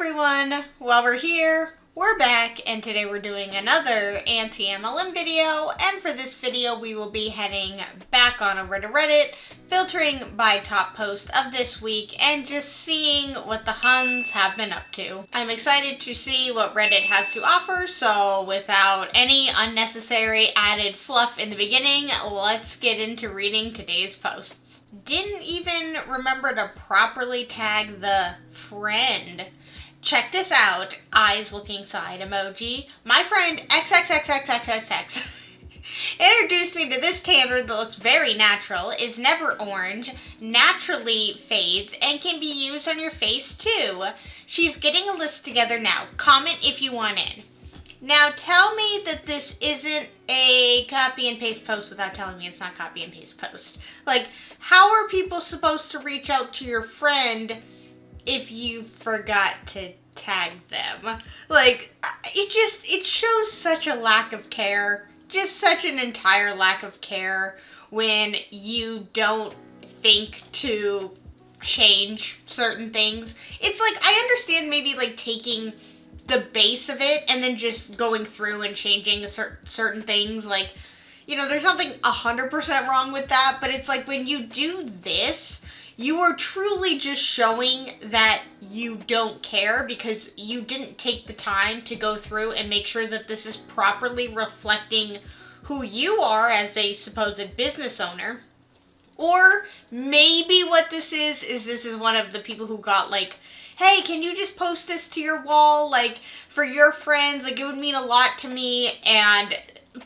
everyone! While we're here, we're back, and today we're doing another anti-MLM video, and for this video we will be heading back on over to Reddit, filtering by top post of this week, and just seeing what the HUNs have been up to. I'm excited to see what Reddit has to offer, so without any unnecessary added fluff in the beginning, let's get into reading today's posts. Didn't even remember to properly tag the friend. Check this out. Eyes looking side emoji. My friend XXXXXXX introduced me to this tanner that looks very natural, is never orange, naturally fades, and can be used on your face too. She's getting a list together now. Comment if you want in. Now tell me that this isn't a copy and paste post without telling me it's not copy and paste post. Like, how are people supposed to reach out to your friend if you forgot to tag them? Like, it shows such a lack of care. Just such an entire lack of care when you don't think to change certain things. It's like, I understand maybe like taking the base of it and then just going through and changing certain things. Like, you know, there's nothing 100% wrong with that, but it's like when you do this, you are truly just showing that you don't care because you didn't take the time to go through and make sure that this is properly reflecting who you are as a supposed business owner. Or maybe what this is one of the people who got like, hey, can you just post this to your wall, like, for your friends, like, it would mean a lot to me,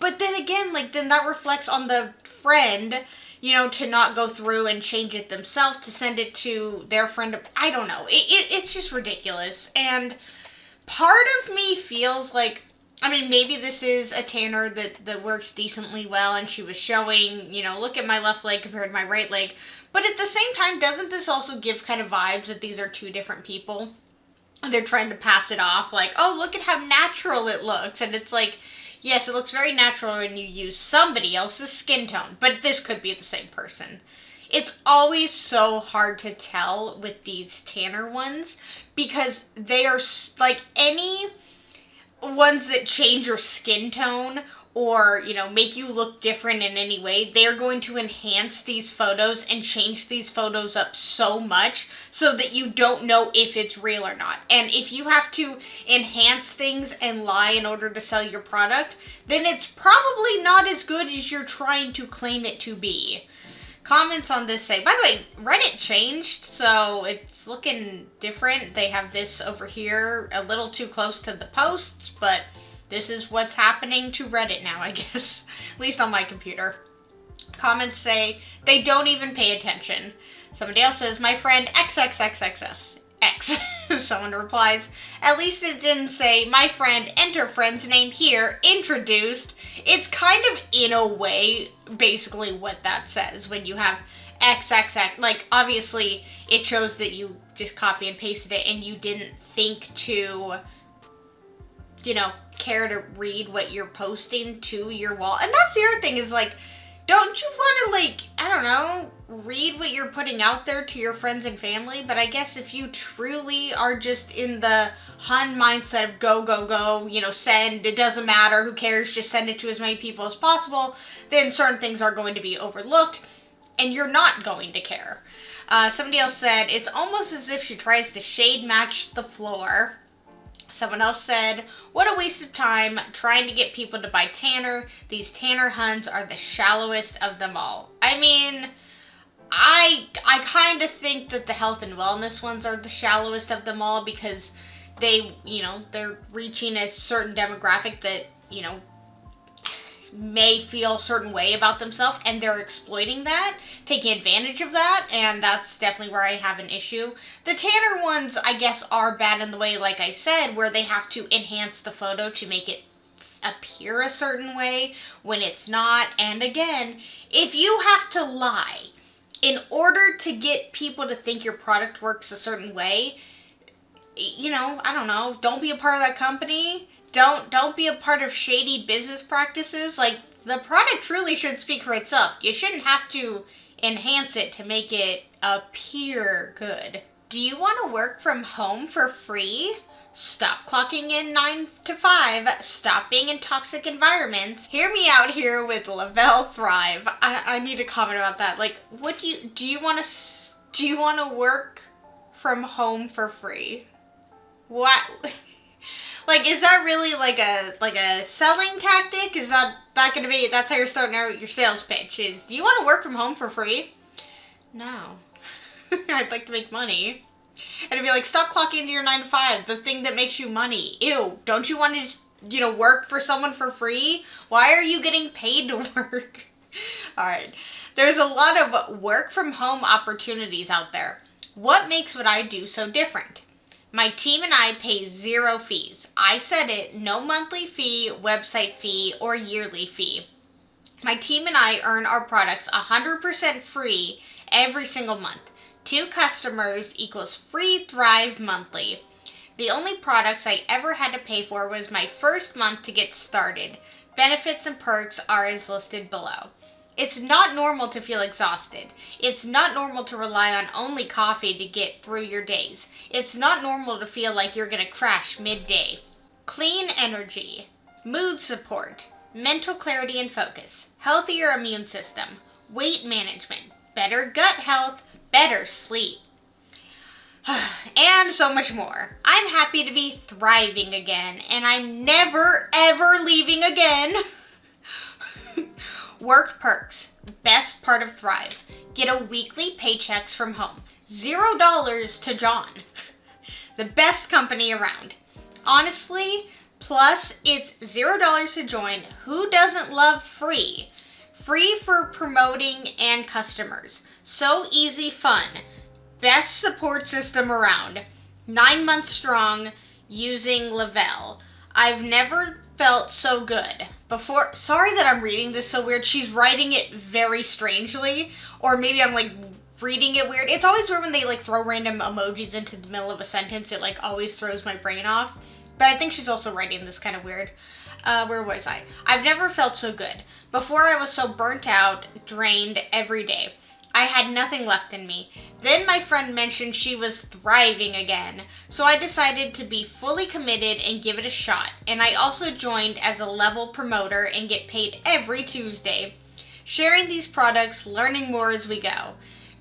but then again, like, then that reflects on the friend, you know, to not go through and change it themselves, to send it to their friend. I don't know, it's just ridiculous, and part of me feels like, I mean, maybe this is a tanner that works decently well, and she was showing, you know, look at my left leg compared to my right leg. But at the same time, doesn't this also give kind of vibes that these are two different people? And they're trying to pass it off like, oh, look at how natural it looks. And it's like, yes, it looks very natural when you use somebody else's skin tone, but this could be the same person. It's always so hard to tell with these tanner ones because they are like any ones that change your skin tone or, you know, make you look different in any way, they're going to enhance these photos and change these photos up so much so that you don't know if it's real or not. And if you have to enhance things and lie in order to sell your product, then it's probably not as good as you're trying to claim it to be. Comments on this say, by the way, Reddit changed, so it's looking different. They have this over here a little too close to the posts, but this is what's happening to Reddit now, I guess. At least on my computer. Comments say, they don't even pay attention. Somebody else says, my friend XXXXS. X. Someone replies, at least it didn't say, my friend, enter friend's name here, introduced. It's kind of, in a way, basically what that says when you have XXX. Like, obviously, it shows that you just copy and pasted it and you didn't think to, you know, care to read what you're posting to your wall. And that's the other thing is, like, don't you want to, like, I don't know, read what you're putting out there to your friends and family? But I guess if you truly are just in the HUN mindset of go, go, go, you know, send, it doesn't matter, who cares, just send it to as many people as possible, then certain things are going to be overlooked, and you're not going to care. Somebody else said, it's almost as if she tries to shade match the floor. Someone else said, what a waste of time trying to get people to buy tanner. These tanner HUNs are the shallowest of them all. I mean, I kind of think that the health and wellness ones are the shallowest of them all because they, you know, they're reaching a certain demographic that, you know, may feel a certain way about themselves, and they're exploiting that, taking advantage of that, and that's definitely where I have an issue. The tanner ones, I guess, are bad in the way, like I said, where they have to enhance the photo to make it appear a certain way when it's not. And again, if you have to lie in order to get people to think your product works a certain way, you know, I don't know, don't be a part of that company. Don't be a part of shady business practices. Like, the product truly should speak for itself. You shouldn't have to enhance it to make it appear good. Do you want to work from home for free? Stop clocking in 9 to 5. Stop being in toxic environments. Hear me out here with Lavelle Thrive. I need to comment about that. Like, what do you want to work from home for free? What? Like, is that really like a selling tactic? Is that gonna be, that's how you're starting out your sales pitch? Is, do you want to work from home for free? No. I'd like to make money. And it'd be like, stop clocking into your 9 to 5, the thing that makes you money. Ew, don't you want to just, work for someone for free? Why are you getting paid to work? Alright, there's a lot of work from home opportunities out there. What makes what I do so different? My team and I pay 0 fees. I said it, no monthly fee, website fee, or yearly fee. My team and I earn our products 100% free every single month. 2 customers equals free Thrive monthly. The only products I ever had to pay for was my first month to get started. Benefits and perks are as listed below. It's not normal to feel exhausted. It's not normal to rely on only coffee to get through your days. It's not normal to feel like you're gonna crash midday. Clean energy, mood support, mental clarity and focus, healthier immune system, weight management, better gut health, better sleep, and so much more. I'm happy to be thriving again, and I'm never ever leaving again. Work perks, best part of Thrive. Get a weekly paychecks from home. $0 to John. The best company around. Honestly, plus it's $0 to join. Who doesn't love free? Free for promoting and customers. So easy fun. Best support system around. 9 months strong using Lavelle. I've never felt so good. Before, sorry that I'm reading this so weird. She's writing it very strangely. Or maybe I'm like reading it weird. It's always weird when they like throw random emojis into the middle of a sentence. It like always throws my brain off. But I think she's also writing this kind of weird. Where was I? I've never felt so good. Before I was so burnt out, drained every day. I had nothing left in me. Then my friend mentioned she was thriving again. So I decided to be fully committed and give it a shot. And I also joined as a level promoter and get paid every Tuesday. Sharing these products, learning more as we go.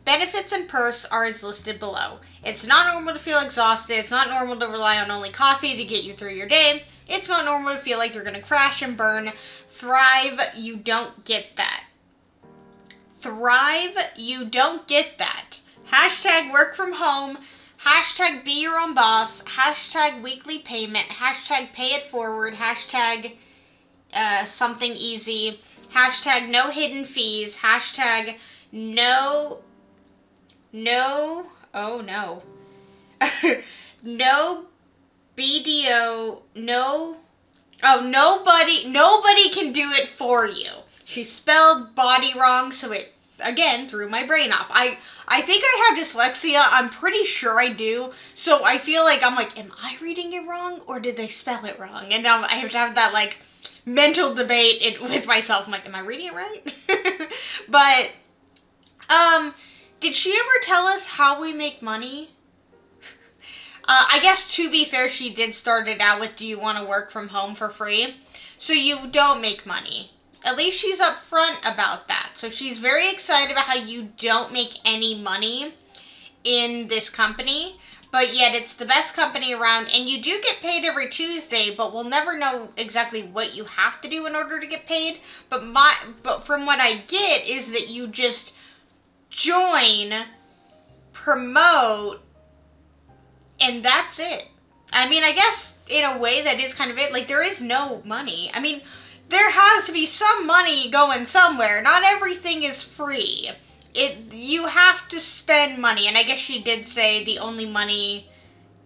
Benefits and perks are as listed below. It's not normal to feel exhausted. It's not normal to rely on only coffee to get you through your day. It's not normal to feel like you're going to crash and burn. Thrive, you don't get that. Thrive, you don't get that. Hashtag work from home. Hashtag be your own boss. Hashtag weekly payment. Hashtag pay it forward. Hashtag something easy. Hashtag no hidden fees. Hashtag no, oh no. No BDO, no, oh, nobody can do it for you. She spelled body wrong, so it, again, threw my brain off. I think I have dyslexia. I'm pretty sure I do. So I feel like, I'm like, am I reading it wrong, or did they spell it wrong? And now I have to have that, like, mental debate with myself. I'm like, am I reading it right? But, did she ever tell us how we make money? I guess to be fair, she did start it out with, do you want to work from home for free? So you don't make money. At least she's upfront about that. So she's very excited about how you don't make any money in this company, but yet it's the best company around, and you do get paid every Tuesday, but we'll never know exactly what you have to do in order to get paid. But from what I get is that you just join, promote, and that's it. I mean, I guess in a way that is kind of it. Like, there is no money. I mean, there has to be some money going somewhere. Not everything is free. You have to spend money. And I guess she did say the only money...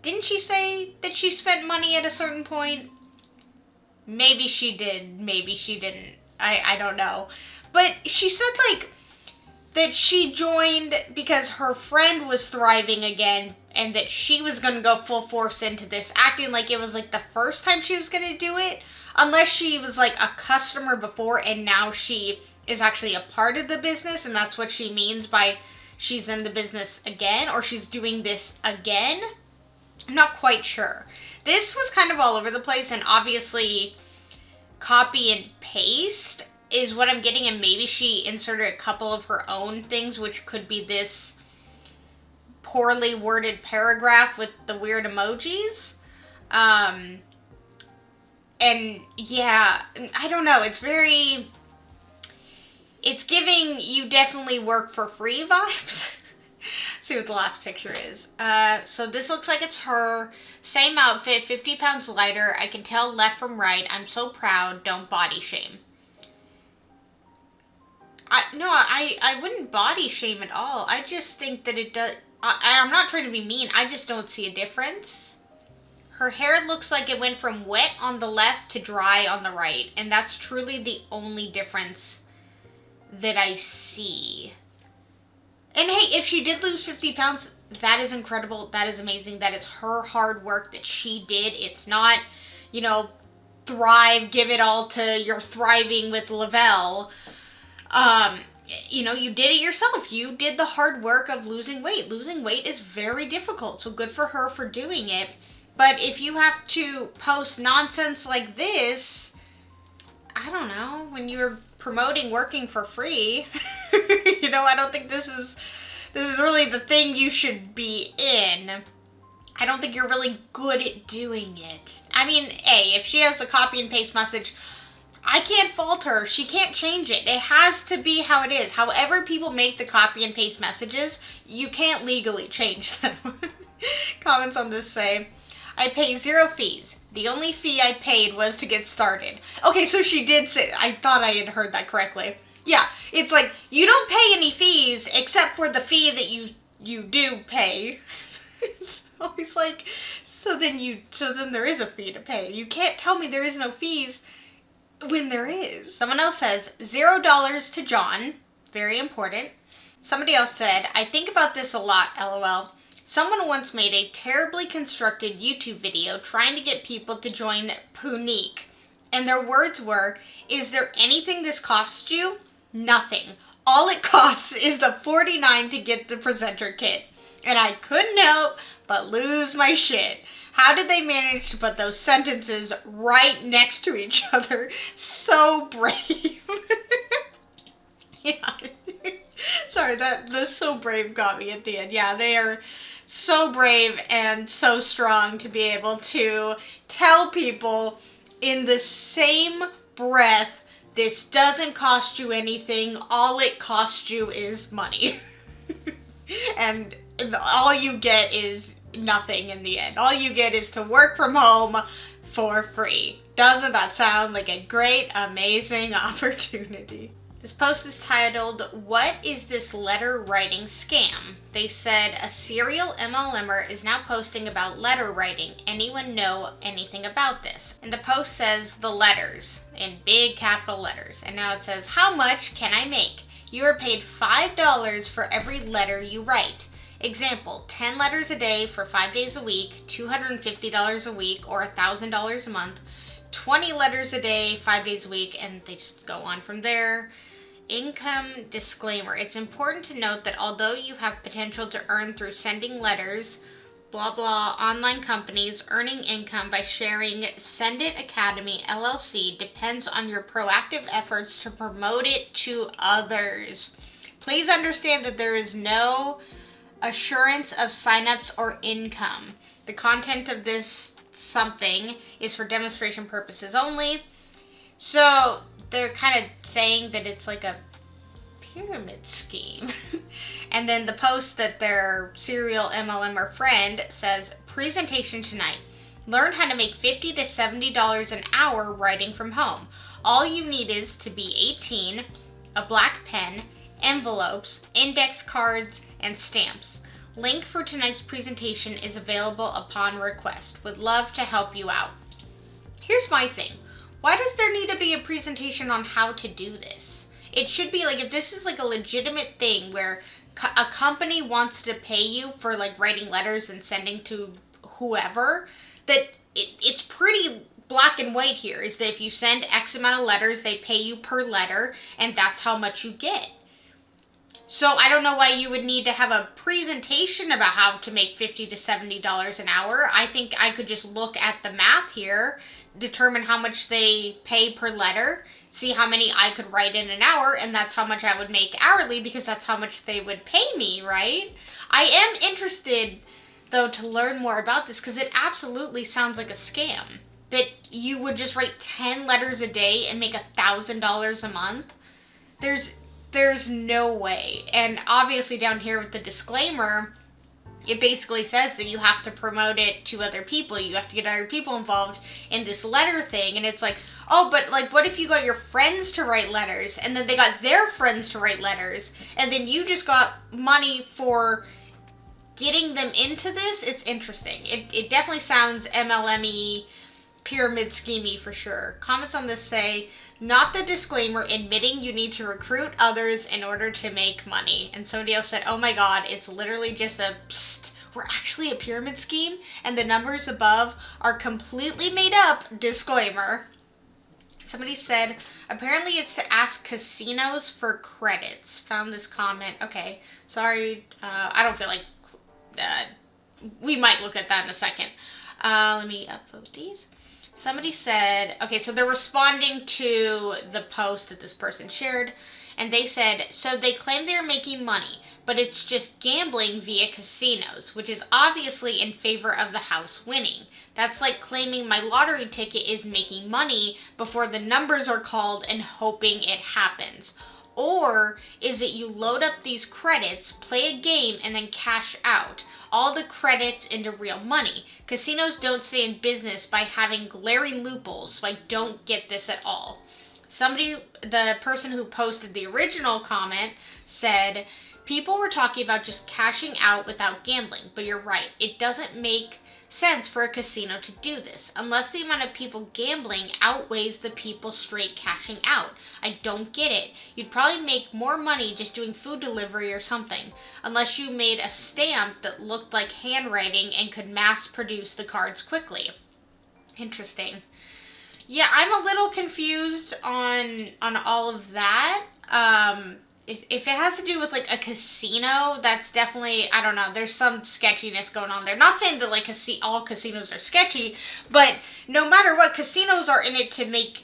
Didn't she say that she spent money at a certain point? Maybe she did. Maybe she didn't. I don't know. But she said, like, that she joined because her friend was thriving again, and that she was going to go full force into this, acting like it was, like, the first time she was going to do it. Unless she was, like, a customer before, and now she is actually a part of the business, and that's what she means by she's in the business again or she's doing this again. I'm not quite sure. This was kind of all over the place, and obviously copy and paste is what I'm getting, and maybe she inserted a couple of her own things, which could be this poorly worded paragraph with the weird emojis. And yeah, I don't know, it's giving you definitely work for free vibes. See what the last picture is. So this looks like it's her. Same outfit, 50 pounds lighter. I can tell left from right. I'm so proud. Don't body shame. I wouldn't body shame at all. I just think that it does. I'm not trying to be mean. I just don't see a difference. Her hair looks like it went from wet on the left to dry on the right. And that's truly the only difference that I see. And hey, if she did lose 50 pounds, that is incredible. That is amazing. That is her hard work that she did. It's not, thrive, give it all to your thriving with Lavelle. You did it yourself. You did the hard work of losing weight. Losing weight is very difficult. So good for her for doing it. But if you have to post nonsense like this, I don't know, when you're promoting working for free, I don't think this is really the thing you should be in. I don't think you're really good at doing it. I mean, hey, if she has a copy and paste message, I can't fault her. She can't change it. It has to be how it is. However people make the copy and paste messages, you can't legally change them. Comments on this say, I pay 0 fees. The only fee I paid was to get started. Okay, so she did say, I thought I had heard that correctly. Yeah, it's like, you don't pay any fees except for the fee that you do pay. So he's like, so then there is a fee to pay. You can't tell me there is no fees when there is. Someone else says, $0 to John. Very important. Somebody else said, I think about this a lot, LOL. Someone once made a terribly constructed YouTube video trying to get people to join Punique. And their words were, is there anything this costs you? Nothing. All it costs is the $49 to get the presenter kit. And I couldn't help but lose my shit. How did they manage to put those sentences right next to each other? So brave. Yeah. Sorry, the so brave got me at the end. Yeah, they are so brave and so strong to be able to tell people in the same breath, this doesn't cost you anything, all it costs you is money. And all you get is nothing in the end. All you get is to work from home for free. Doesn't that sound like a great, amazing opportunity? This post is titled, What is this letter writing scam? They said a serial MLMer is now posting about letter writing. Anyone know anything about this? And the post says the letters in big capital letters. And now it says, how much can I make? You are paid $5 for every letter you write. Example, 10 letters a day for 5 days a week, $250 a week or $1,000 a month. 20 letters a day, 5 days a week, and they just go on from there. Income disclaimer. It's important to note that although you have potential to earn through sending letters, blah blah, online companies earning income by sharing Send It Academy LLC depends on your proactive efforts to promote it to others. Please understand that there is no assurance of signups or income. The content of this something is for demonstration purposes only. So they're kind of saying that it's like a pyramid scheme. And then the post that their serial MLMer friend says, presentation tonight. Learn how to make $50 to $70 an hour writing from home. All you need is to be 18, a black pen, envelopes, index cards, and stamps. Link for tonight's presentation is available upon request. Would love to help you out. Here's my thing. Why does there need to be a presentation on how to do this? It should be like, if this is like a legitimate thing where a company wants to pay you for like writing letters and sending to whoever, that it's pretty black and white here, is that if you send X amount of letters, they pay you per letter, and that's how much you get. So I don't know why you would need to have a presentation about how to make $50 to $70 an hour. I think I could just look at the math here, determine how much they pay per letter, see how many I could write in an hour, and that's how much I would make hourly because that's how much they would pay me, right? I am interested, though, to learn more about this because it absolutely sounds like a scam. That you would just write 10 letters a day and make $1,000 a month. There's no way. And obviously down here with the disclaimer, it basically says that you have to promote it to other people. You have to get other people involved in this letter thing. And it's like, oh, but like, what if you got your friends to write letters and then they got their friends to write letters and then you just got money for getting them into this? It's interesting. It definitely sounds MLM-y, pyramid schemey for sure. Comments on this say, not the disclaimer admitting you need to recruit others in order to make money. And somebody else said, oh my god, it's literally just a psst, we're actually a pyramid scheme and the numbers above are completely made up, disclaimer. Somebody said, apparently it's to ask casinos for credits. Found this comment. Okay, sorry, I don't feel like, we might look at that in a second. Let me upvote these. Somebody said, okay, so they're responding to the post that this person shared, and they said, so they claim they're making money, but it's just gambling via casinos, which is obviously in favor of the house winning. That's like claiming my lottery ticket is making money before the numbers are called and hoping it happens. Or is it you load up these credits, play a game, and then cash out all the credits into real money? Casinos don't stay in business by having glaring loopholes, so I don't get this at all. The person who posted the original comment said, people were talking about just cashing out without gambling, but you're right, it doesn't make sense for a casino to do this, unless the amount of people gambling outweighs the people straight cashing out. I don't get it. You'd probably make more money just doing food delivery or something, unless you made a stamp that looked like handwriting and could mass produce the cards quickly. Interesting. Yeah, I'm a little confused on all of that. If it has to do with like a casino, that's definitely, I don't know, there's some sketchiness going on there. Not saying that like all casinos are sketchy, but no matter what, casinos are in it to make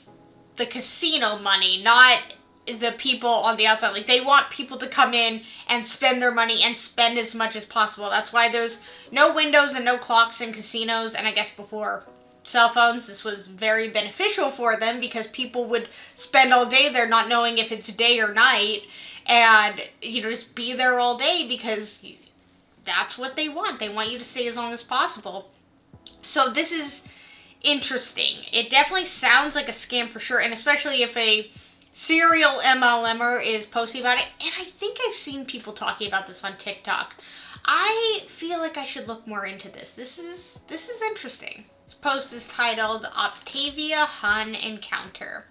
the casino money, not the people on the outside. Like, they want people to come in and spend their money and spend as much as possible. That's why there's no windows and no clocks in casinos, and I guess before cell phones, this was very beneficial for them because people would spend all day there not knowing if it's day or night, and, you know, just be there all day because that's what they want. They want you to stay as long as possible. So this is interesting. It definitely sounds like a scam for sure, and especially if a serial MLMer is posting about it. And I think I've seen people talking about this on TikTok. I feel like I should look more into this. This is interesting. This post is titled Octavia HUN Encounter.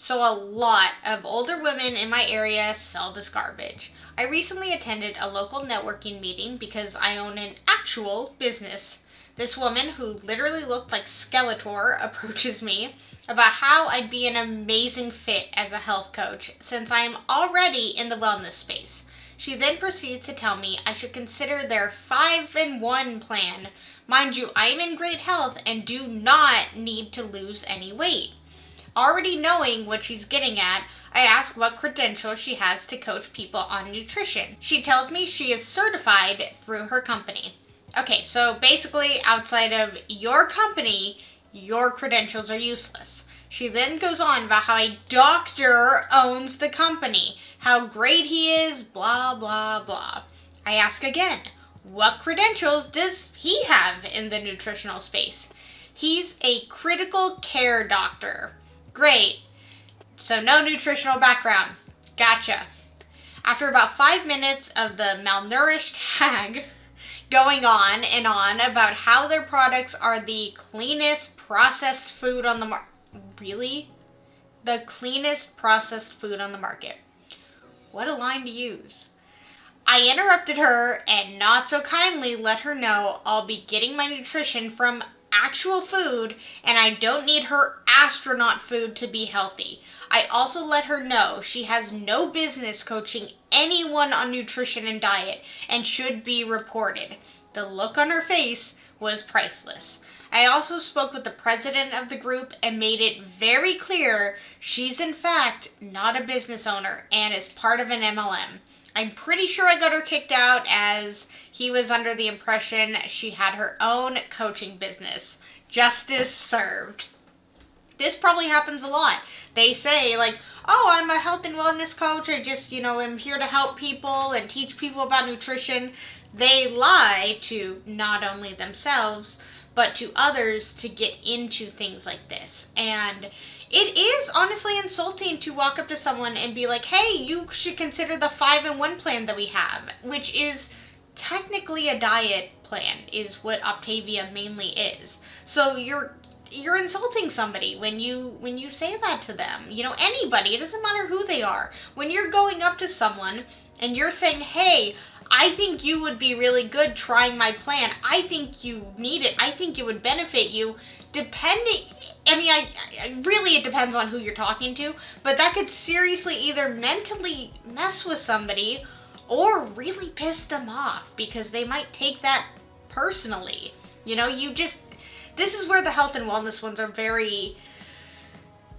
So a lot of older women in my area sell this garbage. I recently attended a local networking meeting because I own an actual business. This woman, who literally looked like Skeletor, approaches me about how I'd be an amazing fit as a health coach since I am already in the wellness space. She then proceeds to tell me I should consider their 5-in-1 plan. Mind you, I am in great health and do not need to lose any weight. Already knowing what she's getting at, I ask what credentials she has to coach people on nutrition. She tells me she is certified through her company. Okay, so basically outside of your company, your credentials are useless. She then goes on about how a doctor owns the company, how great he is, blah, blah, blah. I ask again, what credentials does he have in the nutritional space? He's a critical care doctor. Great. So no nutritional background. Gotcha. After about 5 minutes of the malnourished hag going on and on about how their products are the cleanest processed food on the market. Really? The cleanest processed food on the market. What a line to use. I interrupted her and not so kindly let her know I'll be getting my nutrition from actual food, and I don't need her astronaut food to be healthy. I also let her know she has no business coaching anyone on nutrition and diet and should be reported. The look on her face was priceless. I also spoke with the president of the group and made it very clear she's in fact not a business owner and is part of an MLM. I'm pretty sure I got her kicked out as he was under the impression she had her own coaching business. Justice served. This probably happens a lot. They say like, oh, I'm a health and wellness coach. I just, am here to help people and teach people about nutrition. They lie to not only themselves, but to others to get into things like this. And it is honestly insulting to walk up to someone and be like, hey, you should consider the 5-in-1 plan that we have, which is technically a diet plan, is what Optavia mainly is. So you're insulting somebody when you say that to them. Anybody, it doesn't matter who they are. When you're going up to someone and you're saying, hey, I think you would be really good trying my plan. I think you need it. I think it would benefit you. Really it depends on who you're talking to, but that could seriously either mentally mess with somebody or really piss them off because they might take that personally. This is where the health and wellness ones are very,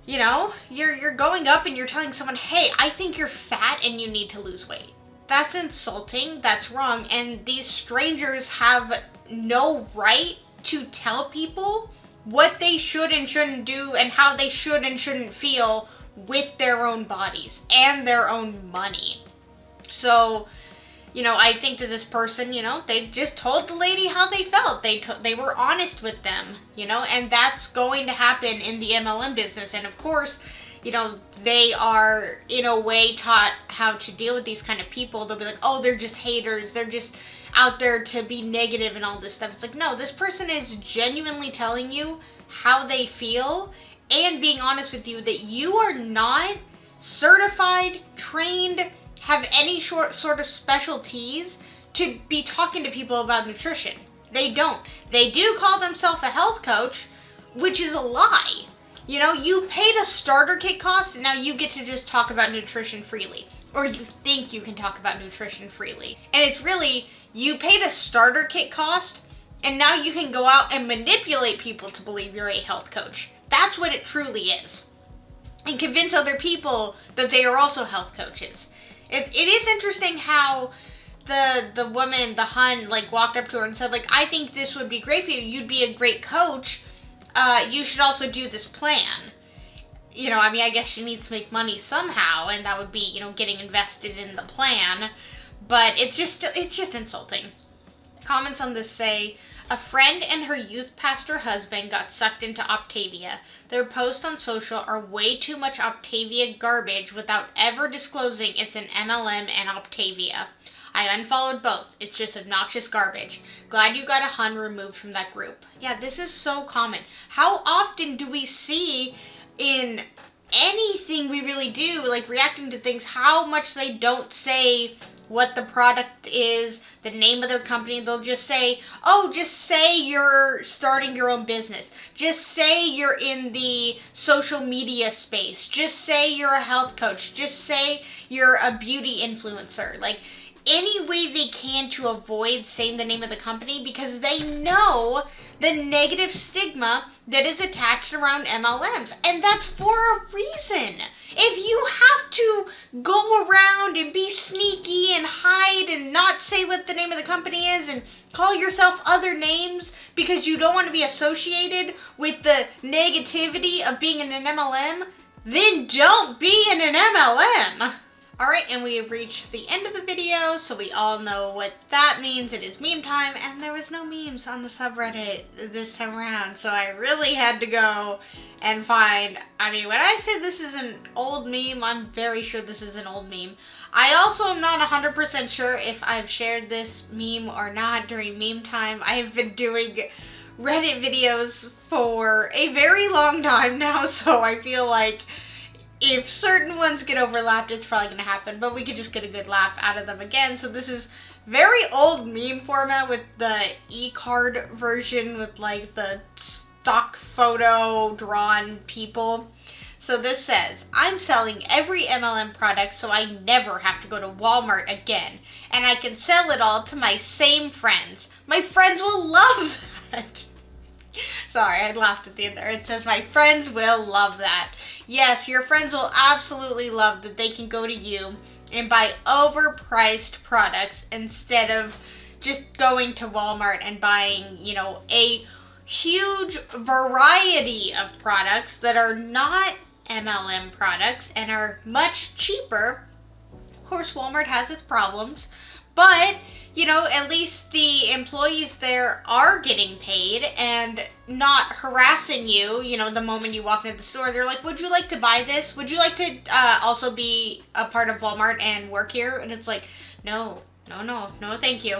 you're going up and you're telling someone, hey, I think you're fat and you need to lose weight. That's insulting, that's wrong, and these strangers have no right to tell people what they should and shouldn't do and how they should and shouldn't feel with their own bodies and their own money. So, I think that this person, they just told the lady how they felt. They were honest with them, and that's going to happen in the MLM business. And of course, they are in a way taught how to deal with these kind of people. They'll be like, oh, they're just haters. They're just out there to be negative and all this stuff. It's like, no, this person is genuinely telling you how they feel and being honest with you that you are not certified, trained, have any sort of specialties to be talking to people about nutrition. They don't. They do call themselves a health coach, which is a lie. You paid a starter kit cost and now you get to just talk about nutrition freely. Or you think you can talk about nutrition freely. And it's really, you paid a starter kit cost and now you can go out and manipulate people to believe you're a health coach. That's what it truly is. And convince other people that they are also health coaches. It is interesting how the woman, the HUN, walked up to her and said, I think this would be great for you. You'd be a great coach. You should also do this plan. I guess she needs to make money somehow, and that would be, getting invested in the plan. But it's just insulting. Comments on this say, a friend and her youth pastor husband got sucked into Optavia. Their posts on social are way too much Optavia garbage without ever disclosing it's an MLM and Optavia. I unfollowed both. It's just obnoxious garbage. Glad you got a HUN removed from that group. Yeah, this is so common. How often do we see in anything we really do, reacting to things, how much they don't say what the product is, the name of their company. They'll just say, oh, just say you're starting your own business. Just say you're in the social media space. Just say you're a health coach. Just say you're a beauty influencer. Any way they can to avoid saying the name of the company because they know the negative stigma that is attached around MLMs. And that's for a reason. If you have to go around and be sneaky and hide and not say what the name of the company is and call yourself other names because you don't want to be associated with the negativity of being in an MLM, then don't be in an MLM. Alright, and we have reached the end of the video, so we all know what that means. It is meme time, and there was no memes on the subreddit this time around, so I really had to go and find, when I say this is an old meme, I'm very sure this is an old meme. I also am not 100% sure if I've shared this meme or not during meme time. I have been doing Reddit videos for a very long time now, so I feel like if certain ones get overlapped, it's probably going to happen, but we could just get a good laugh out of them again. So this is very old meme format with the e-card version with like the stock photo drawn people. So this says, I'm selling every MLM product so I never have to go to Walmart again. And I can sell it all to my same friends. My friends will love that. Sorry, I laughed at the end there. It says, my friends will love that. Yes, your friends will absolutely love that they can go to you and buy overpriced products instead of just going to Walmart and buying, you know, a huge variety of products that are not MLM products and are much cheaper. Of course, Walmart has its problems, but you know, at least the employees there are getting paid and not harassing you, you know, the moment you walk into the store. They're like, would you like to buy this? Would you like to also be a part of Walmart and work here? And it's like, no, thank you.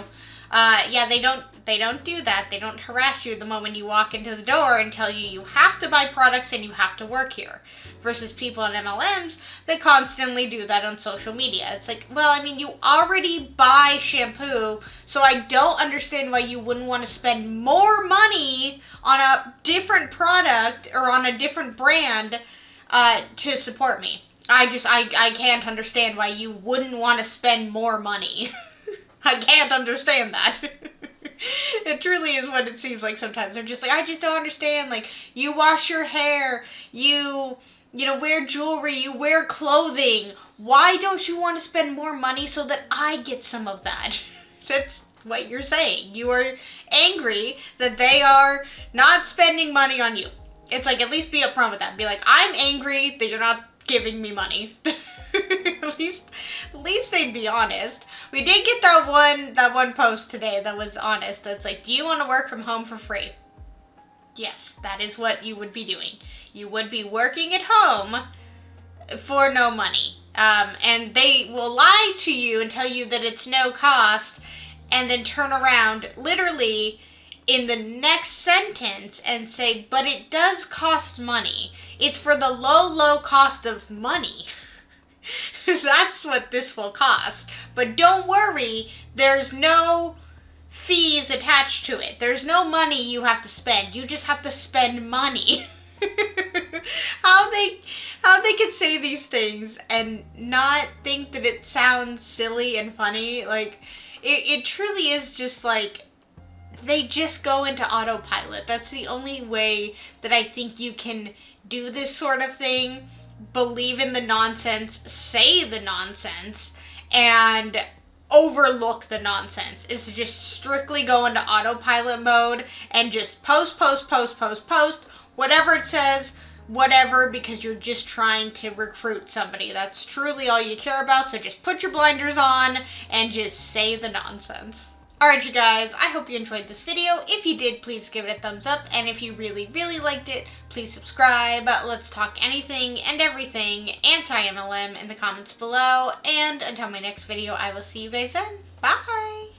Yeah, they don't do that. They don't harass you the moment you walk into the door and tell you you have to buy products and you have to work here. Versus people in MLMs that constantly do that on social media. It's like, well, I mean, you already buy shampoo, so I don't understand why you wouldn't want to spend more money on a different product or on a different brand to support me. I can't understand why you wouldn't want to spend more money. I can't understand that. It truly is what it seems like sometimes. They're just like, I just don't understand. Like, you wash your hair, you know, wear jewelry, you wear clothing. Why don't you want to spend more money so that I get some of that? That's what you're saying. You are angry that they are not spending money on you. It's like, at least be upfront with that. Be like, I'm angry that you're not giving me money. At least they'd be honest. We did get that one post today that was honest. That's like, do you want to work from home for free? Yes, that is what you would be doing. You would be working at home for no money. And they will lie to you and tell you that it's no cost and then turn around literally in the next sentence and say, but it does cost money. It's for the low cost of money. That's what this will cost. But don't worry, there's no fees attached to it. There's no money you have to spend. You just have to spend money. How they can say these things and not think that it sounds silly and funny. Like, it truly is just like, they just go into autopilot. That's the only way that I think you can do this sort of thing. Believe in the nonsense, say the nonsense, and overlook the nonsense, is to just strictly go into autopilot mode and just post, whatever it says, whatever, because you're just trying to recruit somebody. That's truly all you care about, so just put your blinders on and just say the nonsense. Alright, you guys, I hope you enjoyed this video. If you did, please give it a thumbs up, and if you really liked it, please subscribe. Let's talk anything and everything anti-MLM in the comments below, and until my next video, I will see you guys then. Bye!